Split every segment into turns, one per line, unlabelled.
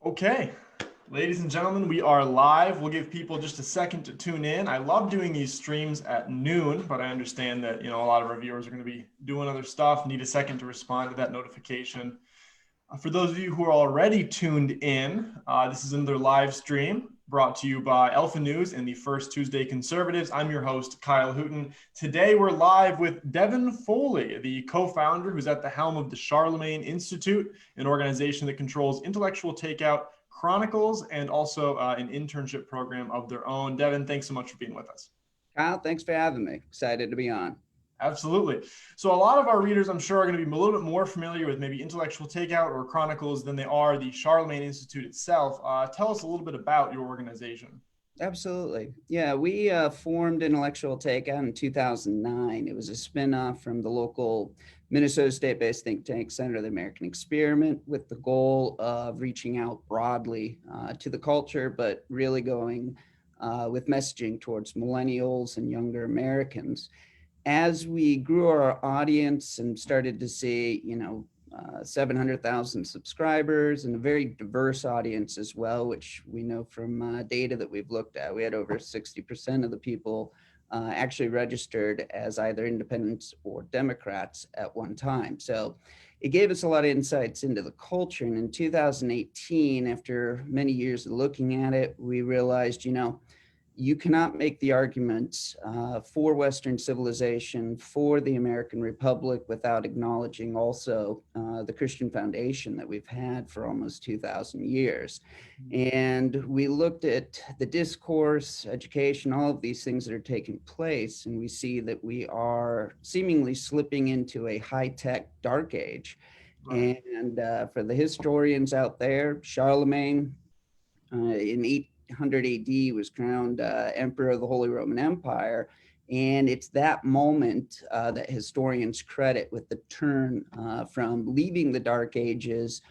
Okay, ladies and gentlemen, we are live. We'll give people just a second to tune in. I love doing these streams at noon, but I understand that, a lot of our viewers are going to be doing other stuff, need a second to respond to that notification. For those of you who are already tuned in, this is another live stream brought to you by Alpha News and the First Tuesday Conservatives. I'm your host, Kyle Hooten. Today we're live with Devin Foley, the co-founder who's at the helm of the Charlemagne Institute, an organization that controls intellectual takeout, chronicles, and also an internship program of their own. Devin, thanks so much for being with us.
Kyle, thanks for having me. Excited to be on.
Absolutely. So a lot of our readers, I'm sure, are going to be a little bit more familiar with maybe Intellectual Takeout or Chronicles than they are the Charlemagne Institute itself. Tell us a little bit about your organization.
Absolutely. Yeah, we formed Intellectual Takeout in 2009. It was a spinoff from the local Minnesota state-based think tank, Center of the American Experiment, with the goal of reaching out broadly to the culture, but really going with messaging towards millennials and younger Americans. As we grew our audience and started to see, 700,000 subscribers and a very diverse audience as well, which we know from data that we've looked at. We had over 60% of the people actually registered as either independents or Democrats at one time. So it gave us a lot of insights into the culture. And in 2018, after many years of looking at it, we realized, you cannot make the arguments for Western civilization, for the American Republic, without acknowledging also the Christian foundation that we've had for almost 2,000 years. And we looked at the discourse, education, all of these things that are taking place, and we see that we are seemingly slipping into a high-tech dark age. Right. And for the historians out there, Charlemagne in 800 AD was crowned Emperor of the Holy Roman Empire. And it's that moment that historians credit with the turn from leaving the Dark Ages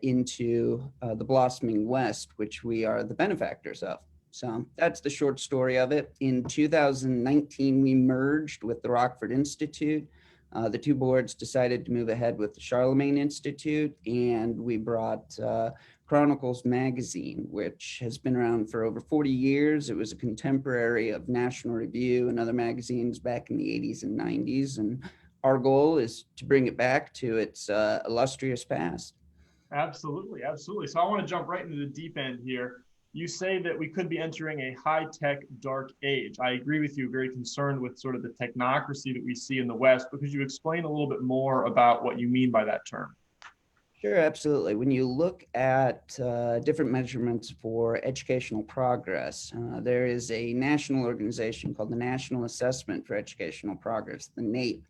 into the blossoming West, which we are the benefactors of. So that's the short story of it. In 2019, we merged with the Rockford Institute. The two boards decided to move ahead with the Charlemagne Institute, and we brought Chronicles magazine, which has been around for over 40 years. It was a contemporary of National Review and other magazines back in the 80s and 90s. And our goal is to bring it back to its illustrious past.
Absolutely, absolutely. So I want to jump right into the deep end here. You say that we could be entering a high-tech dark age. I agree with you, very concerned with sort of the technocracy that we see in the West, but could you explain a little bit more about what you mean by that term?
Sure, absolutely. When you look at different measurements for educational progress, there is a national organization called the National Assessment for Educational Progress, the NAEP,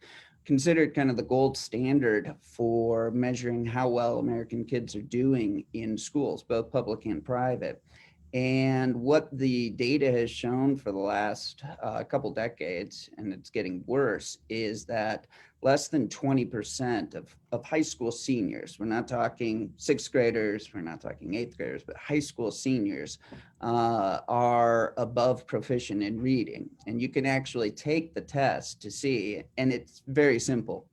considered kind of the gold standard for measuring how well American kids are doing in schools, both public and private. And what the data has shown for the last couple decades, and it's getting worse, is that less than 20% of high school seniors, we're not talking sixth graders, we're not talking eighth graders, but high school seniors are above proficient in reading. And you can actually take the test to see, and it's very simple.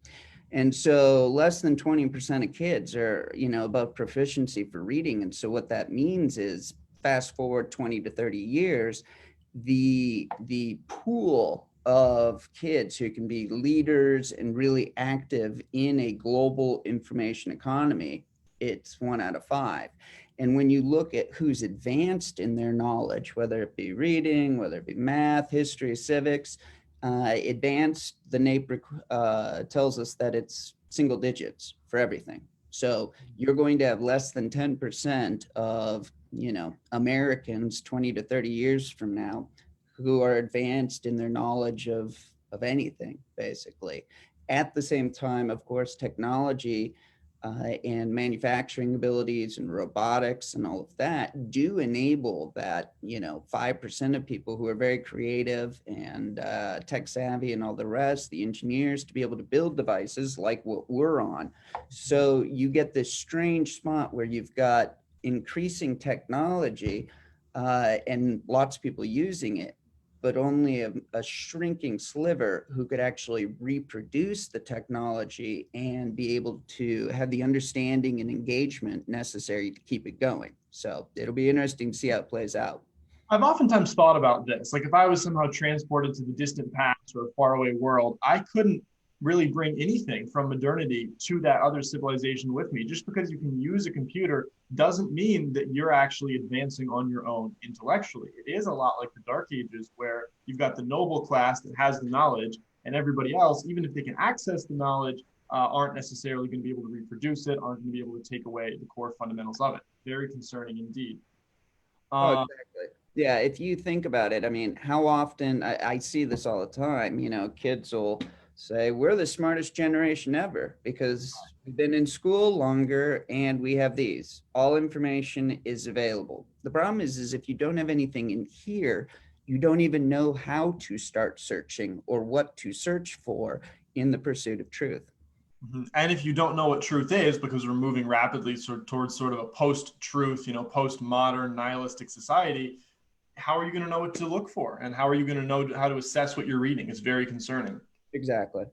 And so less than 20% of kids are, above proficiency for reading. And so what that means is, fast forward 20 to 30 years, the pool of kids who can be leaders and really active in a global information economy, it's 1 out of 5. And when you look at who's advanced in their knowledge, whether it be reading, whether it be math, history, civics, advanced, the NAEP tells us that it's single digits for everything. So you're going to have less than 10% of Americans 20 to 30 years from now who are advanced in their knowledge of anything, basically. At the same time, of course, technology and manufacturing abilities and robotics and all of that do enable that, 5% of people who are very creative and tech savvy and all the rest, the engineers, to be able to build devices like what we're on. So you get this strange spot where you've got increasing technology and lots of people using it, but only a shrinking sliver who could actually reproduce the technology and be able to have the understanding and engagement necessary to keep it going. So it'll be interesting to see how it plays out.
I've oftentimes thought about this. Like if I was somehow transported to the distant past or a faraway world, I couldn't really bring anything from modernity to that other civilization with me. Just because you can use a computer doesn't mean that you're actually advancing on your own intellectually. It is a lot like the Dark Ages, where you've got the noble class that has the knowledge, and everybody else, even if they can access the knowledge, aren't necessarily going to be able to reproduce it, aren't going to be able to take away the core fundamentals of it. Very concerning indeed.
Oh, exactly. Yeah, if you think about it, I mean, how often I see this all the time, kids will say, we're the smartest generation ever because we've been in school longer and we have these. All information is available. The problem is if you don't have anything in here, you don't even know how to start searching or what to search for in the pursuit of truth.
And if you don't know what truth is, because we're moving rapidly towards sort of a post-truth, postmodern nihilistic society, how are you going to know what to look for? And how are you going to know how to assess what you're reading? It's very concerning.
Exactly.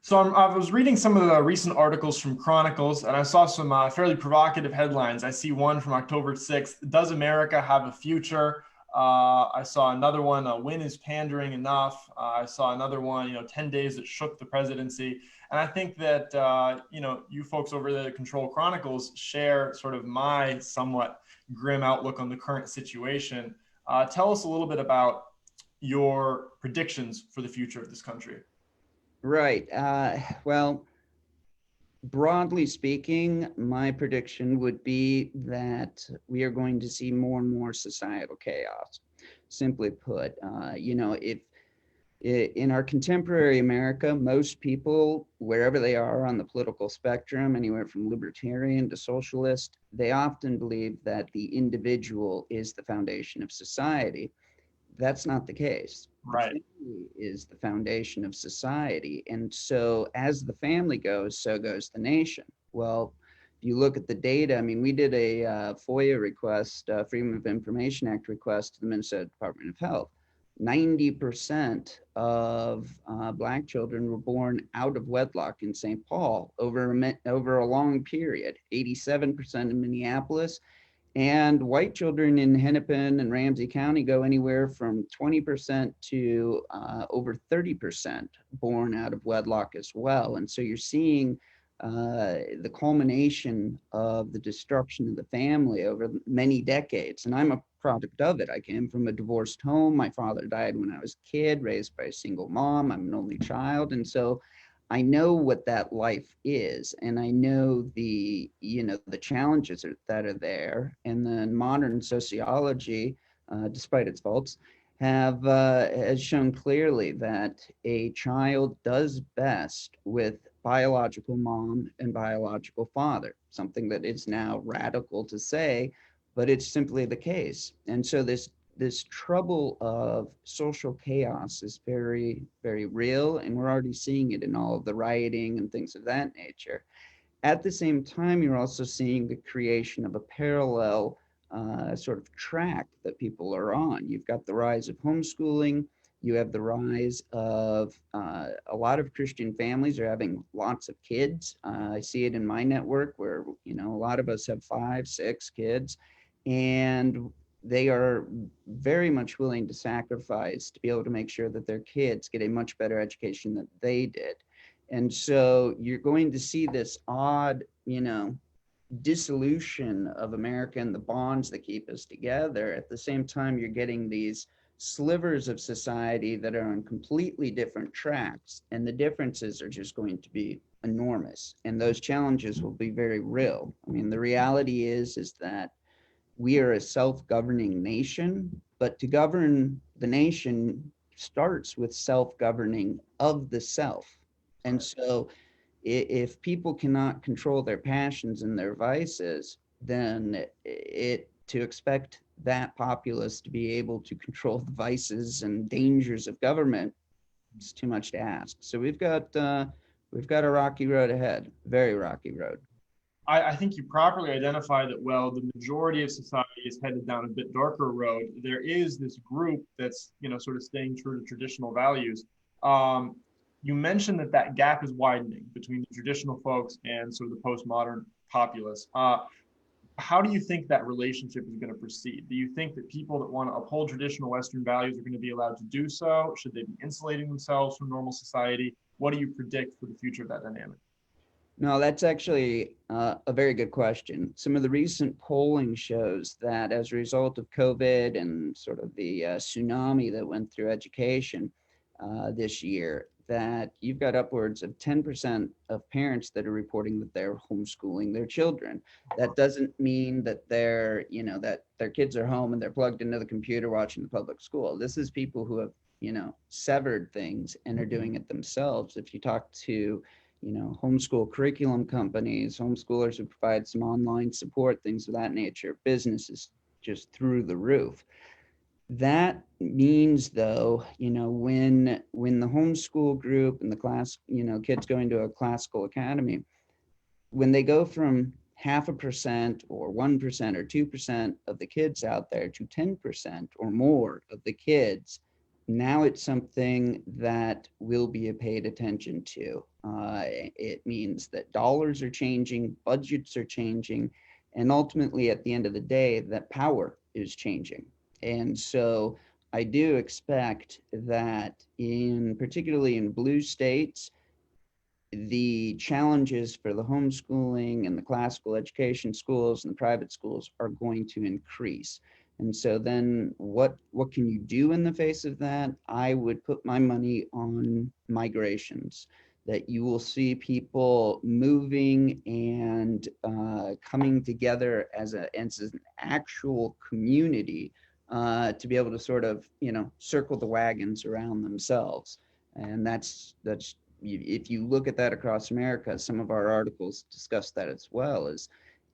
So I was reading some of the recent articles from Chronicles, and I saw some fairly provocative headlines. I see one from October 6th, Does America Have a Future? I saw another one, When is Pandering Enough? I saw another one, 10 days that shook the presidency. And I think that, you folks over the Control Chronicles share sort of my somewhat grim outlook on the current situation. Tell us a little bit about your predictions for the future of this country.
Right. Well, broadly speaking, my prediction would be that we are going to see more and more societal chaos. Simply put, if in our contemporary America, most people, wherever they are on the political spectrum, anywhere from libertarian to socialist, they often believe that the individual is the foundation of society. That's not the case.
Right.
The family is the foundation of society. And so as the family goes, so goes the nation. Well, if you look at the data, I mean, we did a FOIA request, Freedom of Information Act request to the Minnesota Department of Health. 90% of Black children were born out of wedlock in St. Paul over a long period, 87% in Minneapolis. And white children in Hennepin and Ramsey County go anywhere from 20% to over 30% born out of wedlock as well. And so you're seeing the culmination of the destruction of the family over many decades. And I'm a product of it. I came from a divorced home. My father died when I was a kid, raised by a single mom. I'm an only child. And so I know what that life is, and I know the challenges that are there. And then modern sociology, despite its faults, has shown clearly that a child does best with biological mom and biological father, something that is now radical to say, but it's simply the case. And so this trouble of social chaos is very, very real, and we're already seeing it in all of the rioting and things of that nature. At the same time, you're also seeing the creation of a parallel sort of track that people are on. You've got the rise of homeschooling. You have the rise of a lot of Christian families are having lots of kids. I see it in my network where, a lot of us have 5, 6 kids, and they are very much willing to sacrifice to be able to make sure that their kids get a much better education than they did. And so you're going to see this odd, dissolution of America and the bonds that keep us together. At the same time, you're getting these slivers of society that are on completely different tracks, and the differences are just going to be enormous. And those challenges will be very real. I mean, the reality is that we are a self-governing nation, but to govern the nation starts with self-governing of the self. And so if people cannot control their passions and their vices, then to expect that populace to be able to control the vices and dangers of government is too much to ask. So we've got a rocky road ahead, very rocky road.
I think you properly identify that, well, the majority of society is headed down a bit darker road, there is this group that's, sort of staying true to traditional values. You mentioned that gap is widening between the traditional folks and sort of the postmodern populace. How do you think that relationship is going to proceed? Do you think that people that want to uphold traditional Western values are going to be allowed to do so? Should they be insulating themselves from normal society? What do you predict for the future of that dynamic?
No, that's actually a very good question. Some of the recent polling shows that as a result of COVID and sort of the tsunami that went through education this year, that you've got upwards of 10% of parents that are reporting that they're homeschooling their children. That doesn't mean that that their kids are home and they're plugged into the computer watching the public school. This is people who have, severed things and are doing it themselves. If you talk to homeschool curriculum companies, homeschoolers who provide some online support, things of that nature, businesses just through the roof. That means though, when the homeschool group and the class, kids going to a classical academy, when they go from 0.5% or 1% or 2% of the kids out there to 10% or more of the kids, now it's something that will be paid attention to. It means that dollars are changing, budgets are changing, and ultimately at the end of the day, that power is changing. And so I do expect that particularly in blue states, the challenges for the homeschooling and the classical education schools and the private schools are going to increase. And so then what can you do in the face of that? I would put my money on migrations, that you will see people moving and coming together as an actual community to be able to sort of, circle the wagons around themselves. And that's if you look at that across America, some of our articles discuss that as well,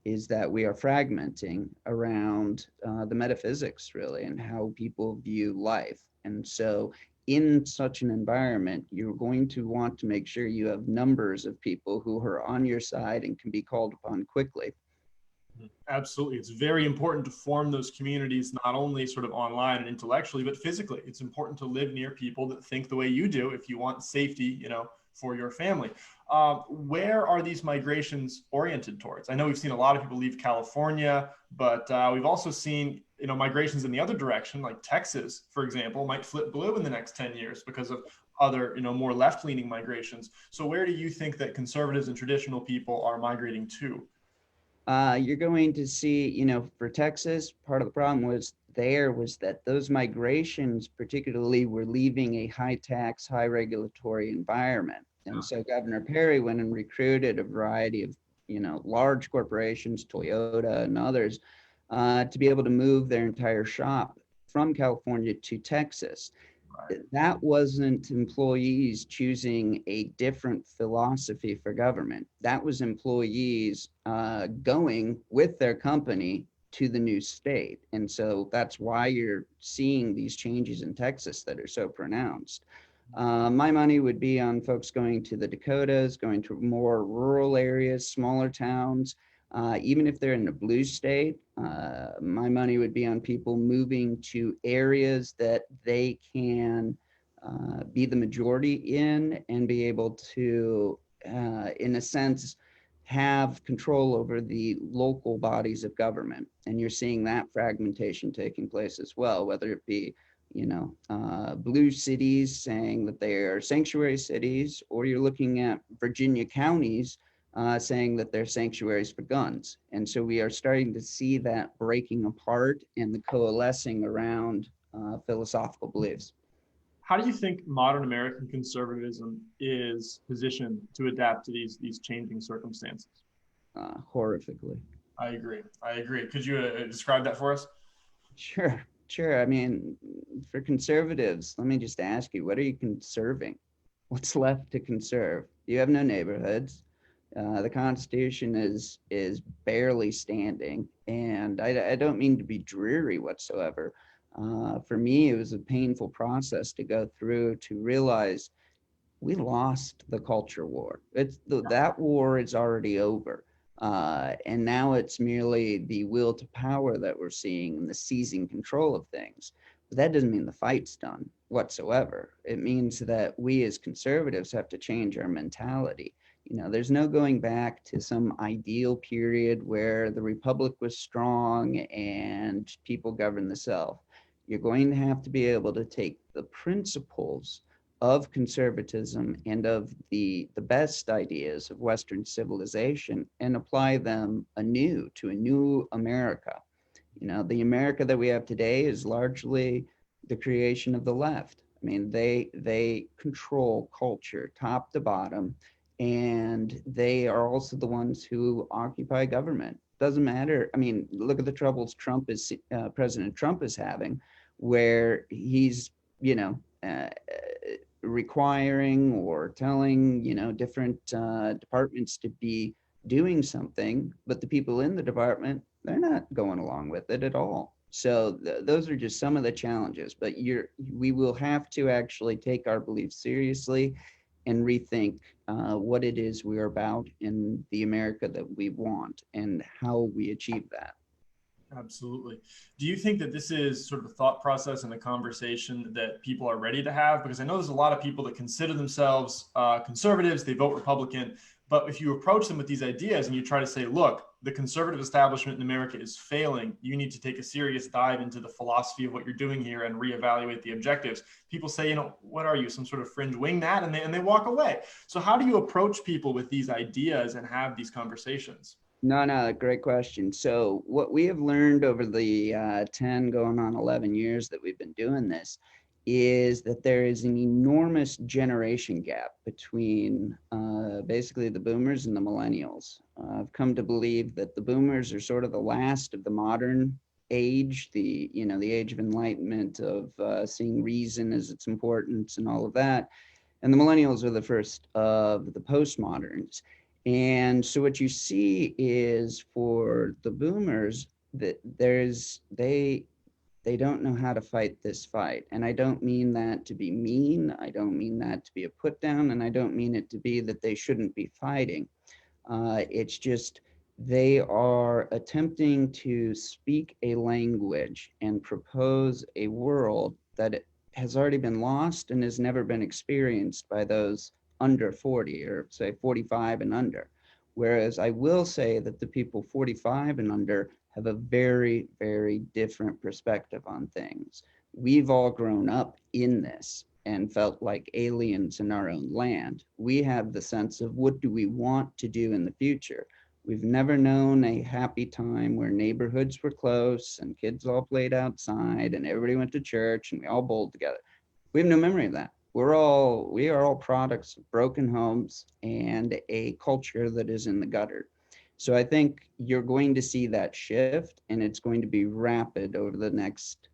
is that we are fragmenting around the metaphysics really and how people view life. And so in such an environment, you're going to want to make sure you have numbers of people who are on your side and can be called upon quickly.
Absolutely. It's very important to form those communities, not only sort of online and intellectually, but physically. It's important to live near people that think the way you do if you want safety, for your family. Where are these migrations oriented towards? I know we've seen a lot of people leave California, but we've also seen, migrations in the other direction, like Texas, for example, might flip blue in the next 10 years because of other, more left-leaning migrations. So where do you think that conservatives and traditional people are migrating to?
You're going to see, for Texas, part of the problem was that those migrations particularly were leaving a high tax, high regulatory environment. And so Governor Perry went and recruited a variety of, large corporations, Toyota and others, to be able to move their entire shop from California to Texas. That wasn't employees choosing a different philosophy for government. That was employees going with their company to the new state. And so that's why you're seeing these changes in Texas that are so pronounced. My money would be on folks going to the Dakotas, going to more rural areas, smaller towns. Even if they're in a blue state, my money would be on people moving to areas that they can be the majority in and be able to, in a sense, have control over the local bodies of government. And you're seeing that fragmentation taking place as well, whether it be blue cities saying that they are sanctuary cities, or you're looking at Virginia counties saying that they're sanctuaries for guns. And so we are starting to see that breaking apart and the coalescing around philosophical beliefs.
How do you think modern American conservatism is positioned to adapt to these changing circumstances?
Horrifically.
I agree. Could you describe that for us?
Sure. I mean, for conservatives, let me just ask you, what are you conserving? What's left to conserve? You have no neighborhoods. The Constitution is barely standing, and I don't mean to be dreary whatsoever. For me, it was a painful process to go through to realize we lost the culture war. That war is already over. And now it's merely the will to power that we're seeing and the seizing control of things. But that doesn't mean the fight's done whatsoever. It means that we as conservatives have to change our mentality. There's no going back to some ideal period where the republic was strong and people governed the self. You're going to have to be able to take the principles of conservatism and of the best ideas of Western civilization and apply them anew to a new America. The America that we have today is largely the creation of the left. I mean, they control culture top to bottom, and they are also the ones who occupy government. Doesn't matter. I mean, look at the troubles President Trump is having, where he's, requiring or telling, different departments to be doing something, but the people in the department, they're not going along with it at all. So those are just some of the challenges, but we will have to actually take our beliefs seriously and rethink what it is we're about in the America that we want and how we achieve that.
Absolutely. Do you think that this is sort of a thought process and a conversation that people are ready to have? Because I know there's a lot of people that consider themselves conservatives, they vote Republican, but if you approach them with these ideas and you try to say, look, the conservative establishment in America is failing, you need to take a serious dive into the philosophy of what you're doing here and reevaluate the objectives. People say, what are you, some sort of fringe wingmat? And they walk away. So how do you approach people with these ideas and have these conversations?
No, great question. So what we have learned over the 10 going on 11 years that we've been doing this is that there is an enormous generation gap between basically the boomers and the millennials. I've come to believe that the boomers are sort of the last of the modern age, the age of enlightenment, of seeing reason as its importance and all of that. And the millennials are the first of the postmoderns. And so what you see is for the boomers that they don't know how to fight this fight. And I don't mean that to be mean. I don't mean that to be a put down. And I don't mean it to be that they shouldn't be fighting. It's just they are attempting to speak a language and propose a world that has already been lost and has never been experienced by those under 40, or say 45 and under. Whereas I will say that the people 45 and under have a very, very different perspective on things. We've all grown up in this and felt like aliens in our own land. We have the sense of what do we want to do in the future. We've never known a happy time where neighborhoods were close and kids all played outside and everybody went to church and we all bowled together. We have no memory of that. We are all products of broken homes and a culture that is in the gutter. So I think you're going to see that shift, and it's going to be rapid over the next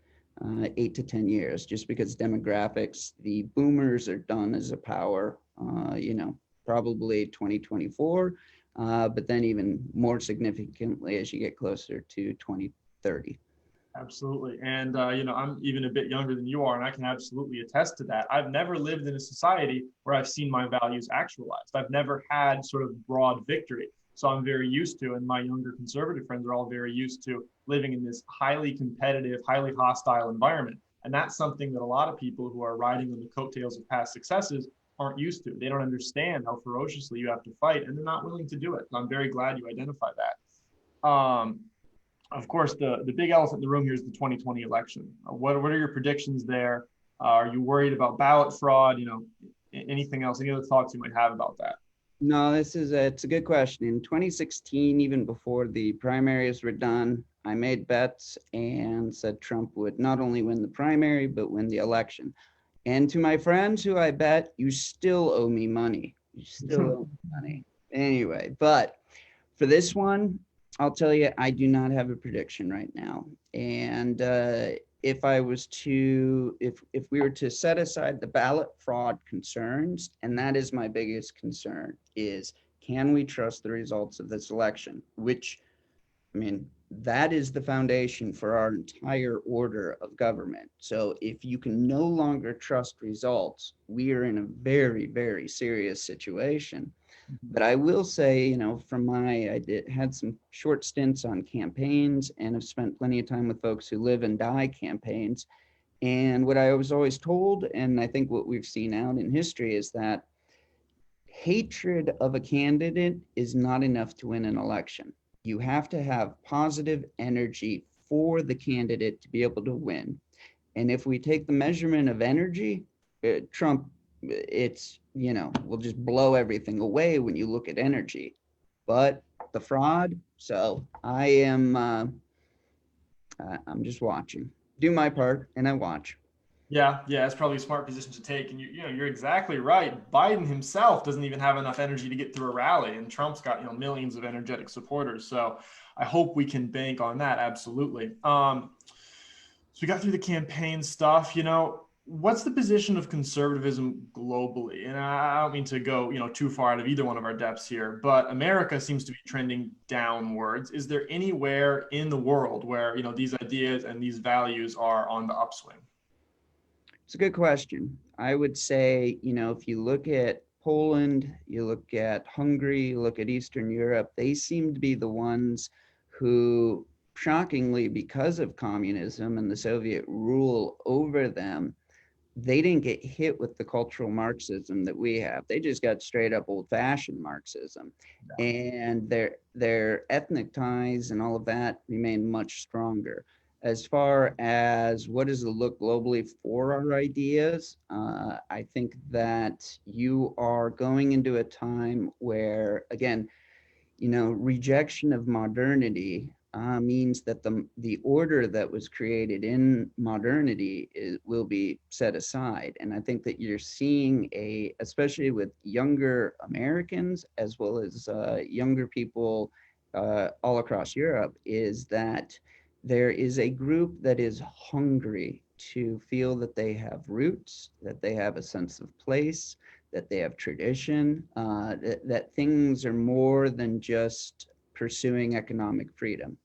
8 to 10 years, just because demographics, the boomers are done as a power, probably 2024, but then even more significantly as you get closer to 2030.
Absolutely. And, I'm even a bit younger than you are, and I can absolutely attest to that. I've never lived in a society where I've seen my values actualized. I've never had sort of broad victory. So I'm very used to, and my younger conservative friends are all very used to living in this highly competitive, highly hostile environment. And that's something that a lot of people who are riding on the coattails of past successes aren't used to. They don't understand how ferociously you have to fight, and they're not willing to do it. So I'm very glad you identify that. Of course, the big elephant in the room here is the 2020 election. What are your predictions there? Are you worried about ballot fraud? Anything else? Any other thoughts you might have about that?
No, it's a good question. In 2016, even before the primaries were done, I made bets and said Trump would not only win the primary, but win the election. And to my friends who I bet, you still owe me money. You still owe me money. Anyway, but for this one, I'll tell you, I do not have a prediction right now. And if we were to set aside the ballot fraud concerns, and that is my biggest concern, is can we trust the results of this election? Which, I mean, that is the foundation for our entire order of government. So if you can no longer trust results, we are in a very, very serious situation. But I will say, had some short stints on campaigns and have spent plenty of time with folks who live and die campaigns. And what I was always told, and I think what we've seen out in history, is that hatred of a candidate is not enough to win an election. You have to have positive energy for the candidate to be able to win. And if we take the measurement of energy, Trump, will just blow everything away when you look at energy. But the fraud, so I'm just watching. Do my part and I watch.
Yeah, it's probably a smart position to take. And you're exactly right. Biden himself doesn't even have enough energy to get through a rally, and Trump's got millions of energetic supporters. So I hope we can bank on that. Absolutely. So we got through the campaign stuff. What's the position of conservatism globally? And I don't mean to go too far out of either one of our depths here, but America seems to be trending downwards. Is there anywhere in the world where these ideas and these values are on the upswing?
It's a good question. I would say, if you look at Poland, you look at Hungary, you look at Eastern Europe, they seem to be the ones who, shockingly, because of communism and the Soviet rule over them, they didn't get hit with the cultural Marxism that we have. They just got straight up old fashioned Marxism.
Yeah.
And their ethnic ties and all of that remain much stronger. As far as what does it look globally for our ideas, I think that you are going into a time where, again, rejection of modernity means that the order that was created in modernity will be set aside. And I think that you're seeing especially with younger Americans as well as younger people all across Europe, is that there is a group that is hungry to feel that they have roots, that they have a sense of place, that they have tradition, that things are more than just pursuing economic freedom.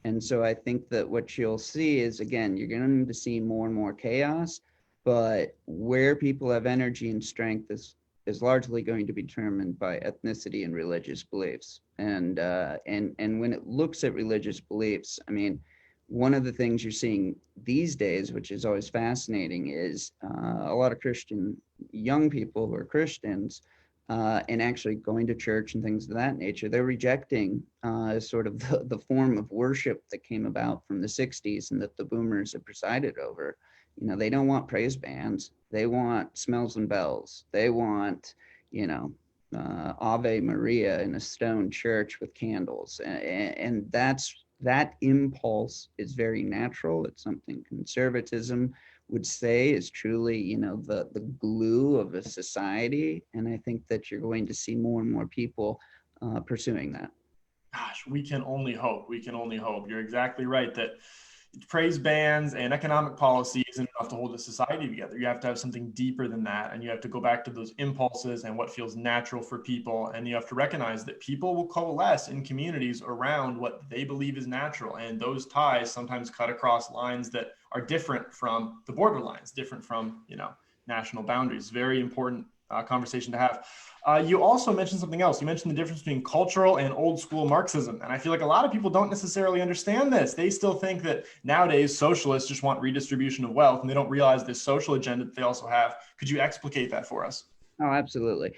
And so I think that what you'll see is, again, you're going to see more and more chaos, but where people have energy and strength is largely going to be determined by ethnicity and religious beliefs. And when it looks at religious beliefs, I mean, one of the things you're seeing these days, which is always fascinating, is a lot of young people who are Christians and actually going to church and things of that nature. They're rejecting sort of the form of worship that came about from the 60s and that the boomers have presided over. They don't want praise bands. They want smells and bells. They want, Ave Maria in a stone church with candles. And that impulse is very natural. It's something conservatism would say is truly, the glue of a society. And I think that you're going to see more and more people pursuing that.
Gosh, we can only hope. We can only hope. You're exactly right that praise bands and economic policy isn't enough to hold a society together. You have to have something deeper than that. And you have to go back to those impulses and what feels natural for people. And you have to recognize that people will coalesce in communities around what they believe is natural. And those ties sometimes cut across lines that are different from the borderlines, different from, national boundaries. Very important conversation to have. You also mentioned something else. You mentioned the difference between cultural and old school Marxism. And I feel like a lot of people don't necessarily understand this. They still think that nowadays socialists just want redistribution of wealth, and they don't realize this social agenda that they also have. Could you explicate that for us?
Oh, absolutely.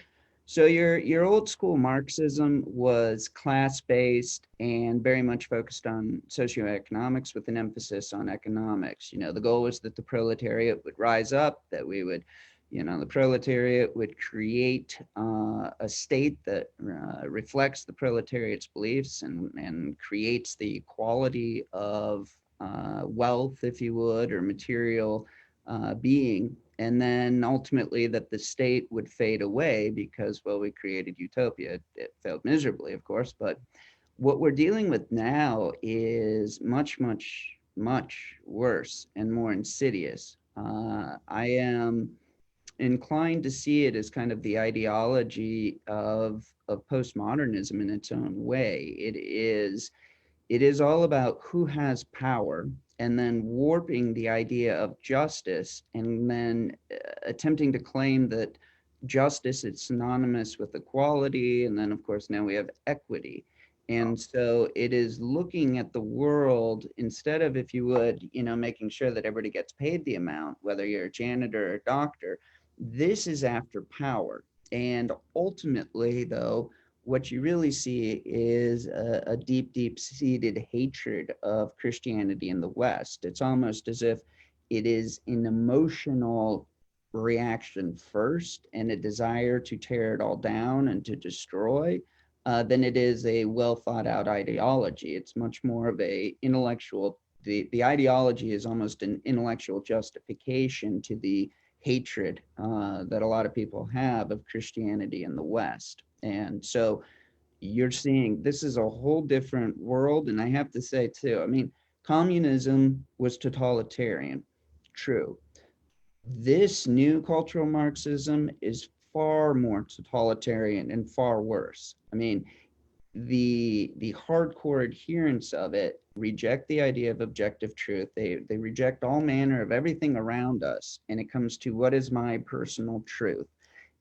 So your old school Marxism was class-based and very much focused on socioeconomics with an emphasis on economics. The goal was that the proletariat would rise up, that we would the proletariat would create a state that reflects the proletariat's beliefs and creates the equality of wealth, if you would, or material being. And then ultimately that the state would fade away because, well, we created utopia. It failed miserably, of course. But what we're dealing with now is much, much, much worse and more insidious. I am inclined to see it as kind of the ideology of postmodernism in its own way. It is all about who has power and then warping the idea of justice and then attempting to claim that justice is synonymous with equality. And then, of course, now we have equity. And so it is looking at the world instead of, if you would, making sure that everybody gets paid the amount, whether you're a janitor or a doctor. This is after power. And ultimately, though, what you really see is a deep, deep seated hatred of Christianity in the West. It's almost as if it is an emotional reaction first and a desire to tear it all down and to destroy than it is a well thought out ideology. It's much more of a intellectual, the ideology is almost an intellectual justification to the hatred that a lot of people have of Christianity in the West. And so you're seeing this is a whole different world. And I have to say, too, I mean, communism was totalitarian, true. This new cultural Marxism is far more totalitarian and far worse. I mean, the hardcore adherents of it reject the idea of objective truth. They reject all manner of everything around us, and it comes to what is my personal truth.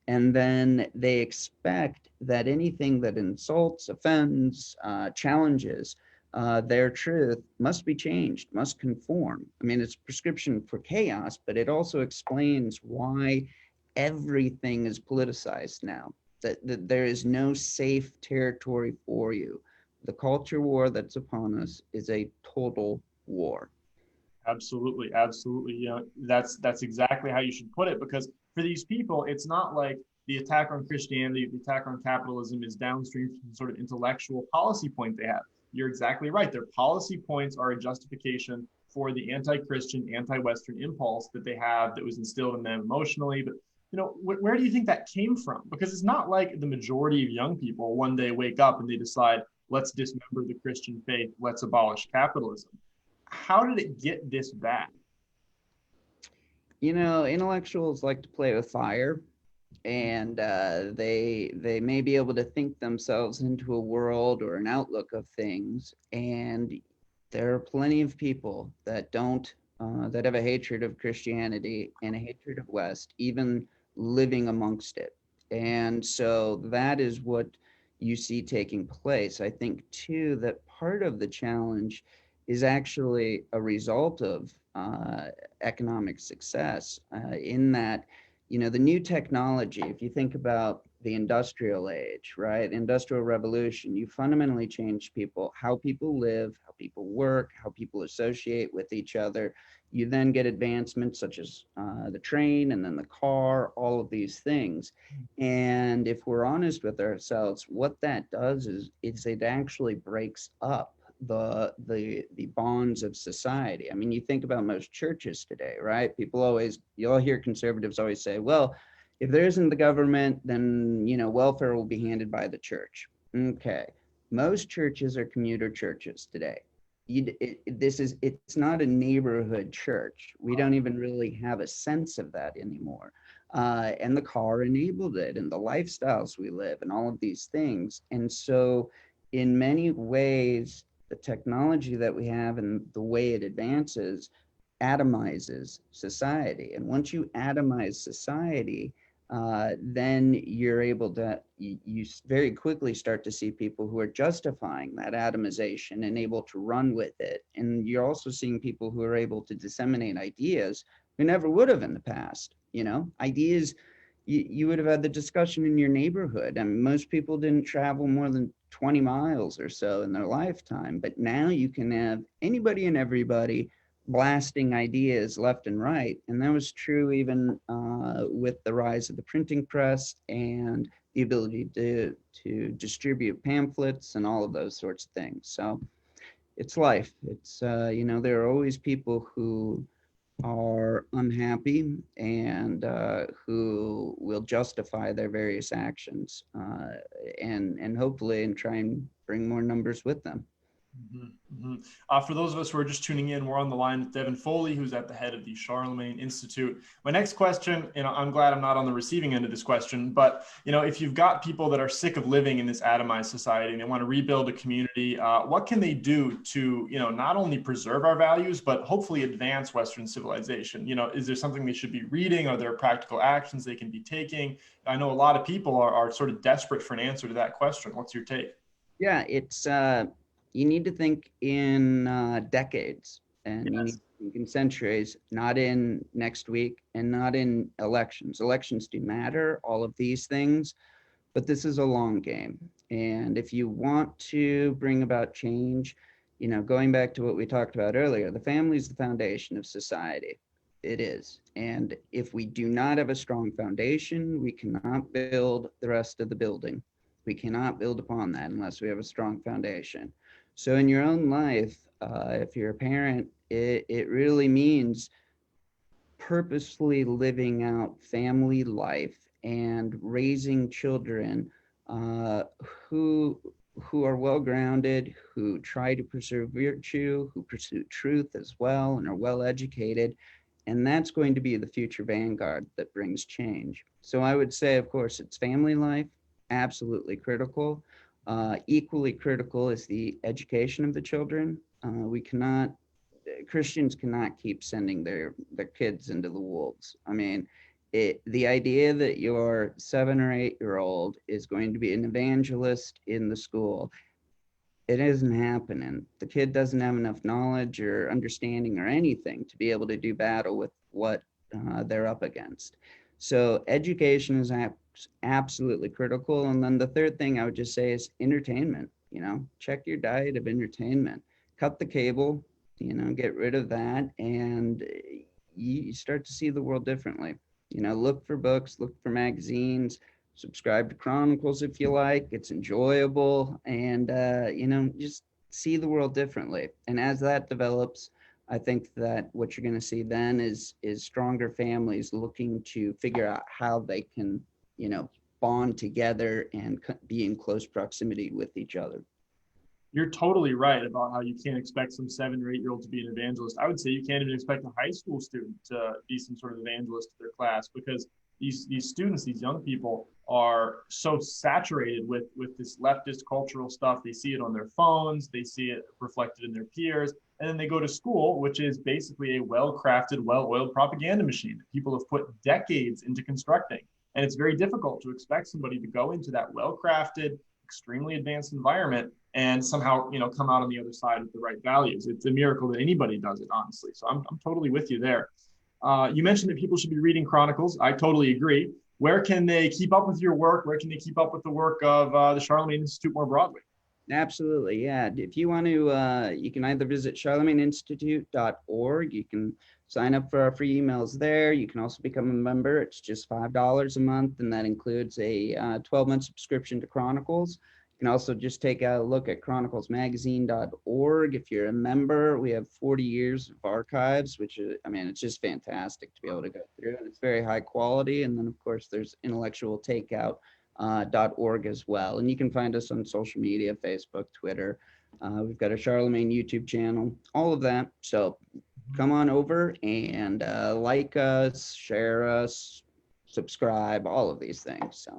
And then they expect that anything that insults, offends, challenges their truth must be changed, must conform. I mean, it's prescription for chaos, but it also explains why everything is politicized now, that there is no safe territory for you. The culture war that's upon us is a total war.
Absolutely, absolutely. That's exactly how you should put it, because for these people, it's not like the attack on Christianity, the attack on capitalism is downstream from sort of intellectual policy point they have. You're exactly right. Their policy points are a justification for the anti-Christian, anti-Western impulse that they have that was instilled in them emotionally. But where do you think that came from? Because it's not like the majority of young people one day wake up and they decide, let's dismember the Christian faith, let's abolish capitalism. How did it get this bad?
Intellectuals like to play with fire, and they may be able to think themselves into a world or an outlook of things, and there are plenty of people that don't that have a hatred of Christianity and a hatred of West, even living amongst it. And so that is what you see taking place. I think too that part of the challenge is actually a result of economic success in that, the new technology, if you think about the industrial age, right? Industrial revolution, you fundamentally change people, how people live, how people work, how people associate with each other. You then get advancements such as the train and then the car, all of these things. And if we're honest with ourselves, what that does is it actually breaks up the bonds of society. I mean, you think about most churches today, right? You'll hear conservatives always say, well, if there isn't the government, then welfare will be handed by the church. Okay, most churches are commuter churches today. It's not a neighborhood church. We don't even really have a sense of that anymore. And the car enabled it, and the lifestyles we live, and all of these things. And so, in many ways, the technology that we have and the way it advances atomizes society. And once you atomize society, then you're able to, you very quickly start to see people who are justifying that atomization and able to run with it. And you're also seeing people who are able to disseminate ideas who never would have in the past. Ideas, you would have had the discussion in your neighborhood. I mean, most people didn't travel more than 20 miles or so in their lifetime, but now you can have anybody and everybody blasting ideas left and right. And that was true even with the rise of the printing press and the ability to distribute pamphlets and all of those sorts of things. So it's life. It's, there are always people who are unhappy and who will justify their various actions and hopefully and try and bring more numbers with them.
Mhm, mhm. For those of us who are just tuning in, we're on the line with Devin Foley, who's at the head of the Charlemagne Institute. My next question, I'm glad I'm not on the receiving end of this question, but if you've got people that are sick of living in this atomized society and they want to rebuild a community, what can they do to, not only preserve our values, but hopefully advance Western civilization? Is there something they should be reading? Are there practical actions they can be taking? I know a lot of people are sort of desperate for an answer to that question. What's your take?
Yeah, it's you need to think in decades, and you need
Yes.
to think in centuries, not in next week and not in elections. Elections do matter, all of these things, but this is a long game. And if you want to bring about change, going back to what we talked about earlier, the family is the foundation of society. It is. And if we do not have a strong foundation, we cannot build the rest of the building. We cannot build upon that unless we have a strong foundation. So in your own life, if you're a parent, it really means purposefully living out family life and raising children uh, who who are well grounded, who try to preserve virtue, who pursue truth as well, and are well educated. And that's going to be the future vanguard that brings change. So I would say, of course, it's family life, absolutely critical. Equally critical is the education of the children. We cannot Christians cannot keep sending their kids into the wolves. I mean, the idea that your 7 or 8 year old is going to be an evangelist in the school, it isn't happening. The kid doesn't have enough knowledge or understanding or anything to be able to do battle with what they're up against. So education is absolutely critical. And then the third thing I would just say is entertainment. Check your diet of entertainment. Cut the cable, get rid of that, and you start to see the world differently. Look for books, look for magazines, subscribe to Chronicles if you like. It's enjoyable, and just see the world differently. And as that develops, I think that what you're going to see then is stronger families looking to figure out how they can, bond together and be in close proximity with each other.
You're totally right about how you can't expect some 7 or 8 year old to be an evangelist. I would say you can't even expect a high school student to be some sort of evangelist to their class, because these students, these young people, are so saturated with this leftist cultural stuff. They see it on their phones, they see it reflected in their peers, and then they go to school, which is basically a well-crafted, well-oiled propaganda machine that people have put decades into constructing. And it's very difficult to expect somebody to go into that well-crafted, extremely advanced environment and somehow come out on the other side with the right values. It's a miracle that anybody does it, honestly. So I'm totally with you there. You mentioned that people should be reading Chronicles. I totally agree. Where can they keep up with your work? Where can they keep up with the work of the Charlemagne Institute more broadly?
Absolutely, yeah. If you want to, you can either visit charlemagneInstitute.org. You can sign up for our free emails there. You can also become a member. It's just $5 a month, and that includes a 12-month subscription to Chronicles. You can also just take a look at chroniclesmagazine.org. If you're a member, we have 40 years of archives, which is, it's just fantastic to be able to go through, and it's very high quality. And then, of course, there's intellectual takeout .org as well. And you can find us on social media, Facebook, Twitter. We've got a Charlemagne YouTube channel, all of that. So come on over and like us, share us, subscribe, all of these things. So.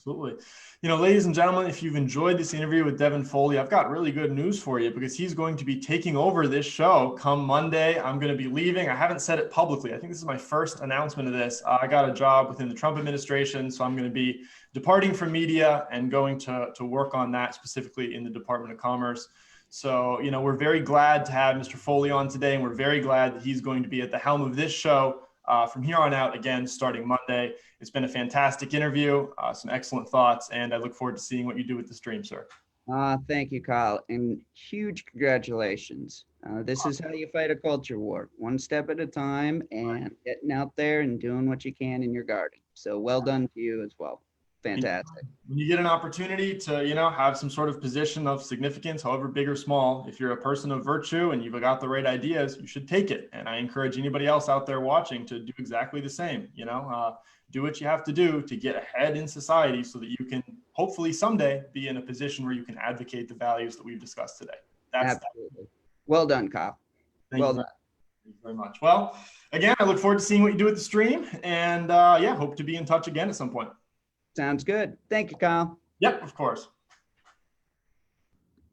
Absolutely. Ladies and gentlemen, if you've enjoyed this interview with Devin Foley, I've got really good news for you, because he's going to be taking over this show come Monday. I'm going to be leaving. I haven't said it publicly. I think this is my first announcement of this. I got a job within the Trump administration, so I'm going to be departing from media and going to work on that specifically in the Department of Commerce. So, we're very glad to have Mr. Foley on today, and we're very glad that he's going to be at the helm of this show from here on out, again, starting Monday. It's been a fantastic interview, some excellent thoughts, and I look forward to seeing what you do with the stream, sir.
Thank you, Kyle, and huge congratulations. This is how you fight a culture war, one step at a time, and getting out there and doing what you can in your garden. So well done to you as well. Fantastic.
When you get an opportunity to, have some sort of position of significance, however big or small, if you're a person of virtue and you've got the right ideas, you should take it. And I encourage anybody else out there watching to do exactly the same. Do what you have to do to get ahead in society so that you can hopefully someday be in a position where you can advocate the values that we've discussed today. that's
Absolutely. Well done, Kyle.
thank
Well
you.
done.
Thank you very much. Well, again, I look forward to seeing what you do with the stream, and yeah, hope to be in touch again at some point.
Sounds good. Thank you, Kyle.
Yep, of course.